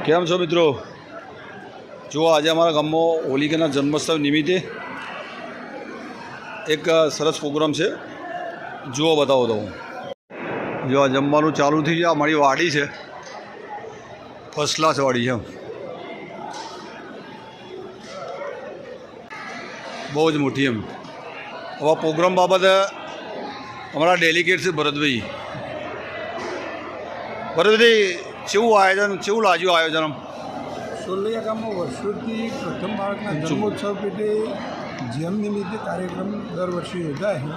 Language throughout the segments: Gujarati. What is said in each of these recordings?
કેમ છો મિત્રો? જો આજે અમારા ગામમાં હોલિકાના જન્મોત્સવ નિમિત્તે એક સરસ પ્રોગ્રામ છે. જુઓ બતાવો તો હું જો આ જમવાનું ચાલુ થઈ ગયા. મારી વાડી છે, ફર્સ્ટ ક્લાસ વાડી છે, બહુ જ મોટી એમ. હવે પ્રોગ્રામ બાબતે અમારા ડેલિગેટ છે ભરતભાઈ. ભરતભાઈ, કેવું આયોજન, કેવું લાગ્યું આયોજન? સોલૈયા ગામમાં વર્ષોથી પ્રથમ બાળકના જન્મોત્સવ પેટે જેમ નિમિત્તે કાર્યક્રમ દર વર્ષે યોજાય છે.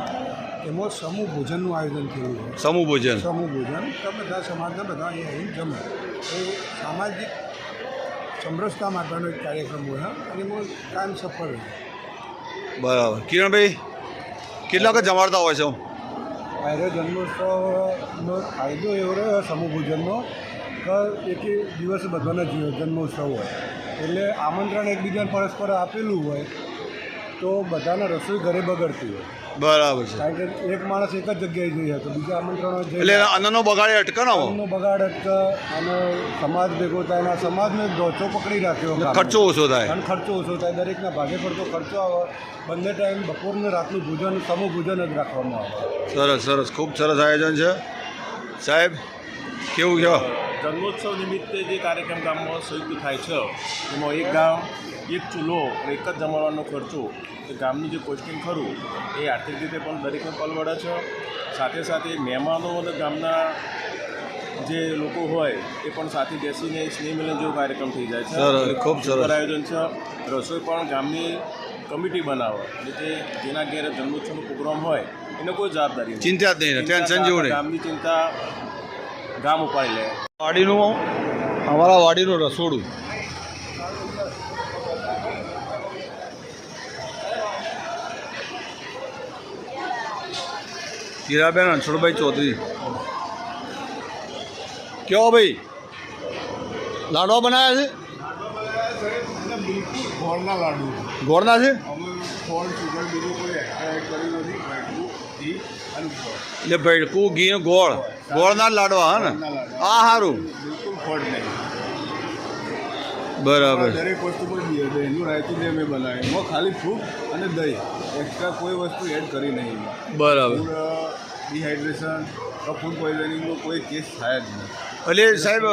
એમાં સમૂહ ભોજનનું આયોજન થયું છે. સમૂહ ભોજન તો બધા સમાજના બધા અહીંયા આવીને જમે. એ સામાજિક સમરસતા માટેનો એક કાર્યક્રમ હોય અને એમાં કાયમ સફળ રહે. બરાબર. કિરણભાઈ, કેટલાક જમાડતા હોય છે? આયરો જન્મોત્સવનો ફાયદો એવો રહ્યો સમૂહ ભોજનનો કે એક દિવસ બધાનો જન્મોત્સવ હોય એટલે આમંત્રણ એકબીજાને પરસ્પર આપેલું હોય તો બધાને રસોઈ ઘરે બગડતી હોય. બરાબર છે. કારણ કે એક માણસ એક જ જગ્યાએ જઈએ તો બીજા આમંત્રણો એટલે અન્નનો બગાડે અટકે ને? અન્નનો બગાડ અટકે અને સમાજ ભેગો થાય અને સમાજને ધોચો પકડી રાખ્યો, ખર્ચો ઓછો થાય અને ખર્ચો ઓછો થાય. દરેકના ભાગે પડતો ખર્ચો આવે. બંને ટાઈમ બપોરનું રાતનું ભોજન સમૂહ ભોજન જ રાખવામાં આવે. સરસ સરસ, ખૂબ સરસ આયોજન છે. સાહેબ, કેવું છે? જન્મોત્સવ નિમિત્તે જે કાર્યક્રમ ગામમાં સંયુક્ત થાય છે એમાં એક ગામ એક ચૂલો અને એક જ જમવાનો ખર્ચો એ ગામનું જે કોસ્ટિંગ ખરું એ આર્થિક રીતે પણ દરેકને પલવડે છે. સાથે સાથે મહેમાનો અને ગામના જે લોકો હોય એ પણ સાથે બેસીને સ્નેહ મિલન જેવો કાર્યક્રમ થઈ જાય છે. સરસ, ખૂબ સરસ આયોજન છે. રસોઈ પણ ગામની કમિટી બનાવે એટલે જેના ઘેર જન્મોત્સવનો પ્રોગ્રામ હોય એને કોઈ જવાબદારી નથી. ચિંતા જ નહીં, ટેન્શન જેવું નહીં. ગામની ચિંતા ગામ ઉપાડી લે. વાડીનું, અમારા વાડીનું રસોડું. હીરાબેન રણછોડભાઈ ચૌધરી. કેવો ભાઈ, લાડવા બનાવ્યા છે? બિલકુલ ગોળના લાડુ. ગોળના છે? અમે ગોળ સુગર બીજું કોઈ એક્સ્ટ્રા એડ કર્યું નથી. ઘી અને ગોળ. એટલે ભેડકું, ઘી, ગોળ, ગોળના જ લાડવા. હા ને? આ સારું. બિલકુલ ફળ નહીં. બરાબર. દરેક વસ્તુ પર દહીંનું રાયતું જે અમે બનાવ્યું એમાં ખાલી ફ્રૂટ અને દહીં, એક્સ્ટ્રા કોઈ વસ્તુ એડ કરી નહીં. બરાબર. ડિહાઇડ્રેશન ફૂડ પોઈઝનિંગનો કોઈ કેસ થાય જ નહીં. એટલે સાહેબ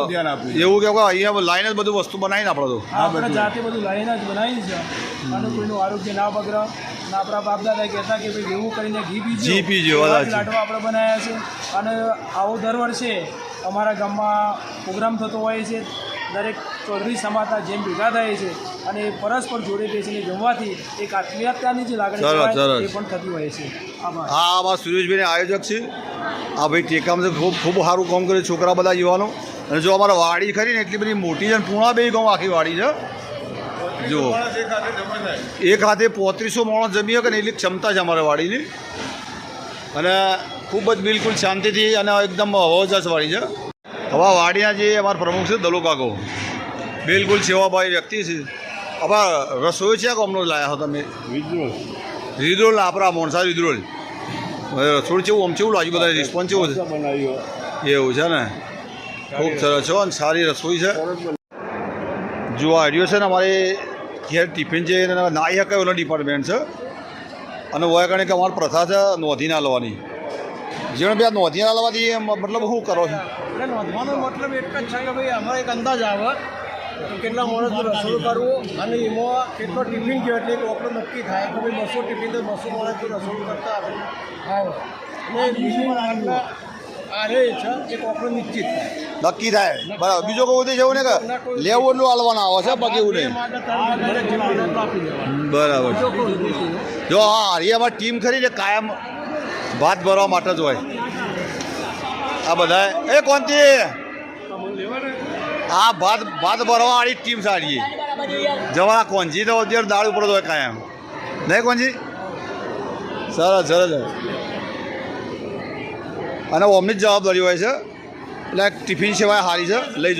ધ્યાન આપ્યું. એવું કે અહીંયા લાઈને જ બધું વસ્તુ બનાવીને આપણે તો આપણે જાતે બધું લાઈને જ બનાવી છે અને કોઈનું આરોગ્ય ના બગડે. અને આપણા બાપ દાદા કહેતા કે ભાઈ એવું કરીને ઘી પીજો. લાડવા આપણે બનાવ્યા છે અને આવો દર વર્ષે અમારા ગામમાં પ્રોગ્રામ થતો હોય છે. દરેક ચૌધરી સમાજના જેમ ભેગા થાય છે અને પરસ્પર જોડે બેસીને જમવાથી એક આત્મીયતાની જે લાગણી હોય એ પણ થતી હોય છે. આભાર. હા, આમાં સુરેશભાઈને આયોજક છે. આ ભાઈ ટેકામ છે, ખૂબ ખૂબ સારું કામ કરે. છોકરા બધા યુવાનો. અને જો અમારા વાડી ખરી ને એટલી બધી મોટી છે, પૂણા બે ગામ આખી વાડી છે. જો એક હાથે 3500 માણસ જમી શકે ને એટલી ક્ષમતા છે અમારા વાડીની. અને ખૂબ જ બિલકુલ શાંતિથી અને એકદમ હવાજસ વાડી છે. હવે વાડીના જે અમારા પ્રમુખ છે દલો કાકો, બિલકુલ સેવાભાવી વ્યક્તિ છે. હવે રસોઈ છે કે અમને લાયા હો તમે? રીદ્રોલ, આપણા મોણસા રીદ્રોલ. રસોઈ કેવું આમ કેવું લાગ્યું? બધા રિસ્પોન્સ કેવો છે? એવું છે ને? ખૂબ સરસ છે અને સારી રસોઈ છે. જો આ આઈડિયો છે ને અમારે ઘેર ટિફિન છે નાઈ શકે એનો ડિપાર્ટમેન્ટ છે. અને હોય કારણ કે અમારી પ્રથા છે નોંધી ના લેવાની. જેણે બે નોંધી ના લેવાથી મતલબ શું કરો છો? એટલે નોંધવાનો મતલબ એક જ છે કે ભાઈ અમારે એક અંદાજ આવે કે કેટલા માણસનું રસોડું કરવું અને એમાં કેટલો ટિફિન ગયો એટલે એક ઓપડો નક્કી થાય કે ભાઈ 200 ટિફિન તો 200 માણસનું રસોડું કરતા આવે. અને બીજું આ રહે છે એક ઓપડો નિશ્ચિત થાય, નક્કી થાય. બરાબર. બીજો કોઈ ઉદ્દેશ એવું ને કે લેવું એટલું હાલવાના આવે છે, બાકી એવું નહીં. બરાબર. જો હા, હરિયામાં ટીમ ખરી ને કાયમ ભાત ભરવા માટે જ હોય આ બધા. એ કોનથી આ ભાત ભરવા વાળી ટીમ સારી જવા. કોંજી તો અત્યારે દાળ ઉપર જ હોય કાયમ, નહીં કોંજી? સરસ સરસ. અને અમની જ જવાબદારી હોય છે એટલે ટિફિન સેવા સારી છે, લઈ જાઓ.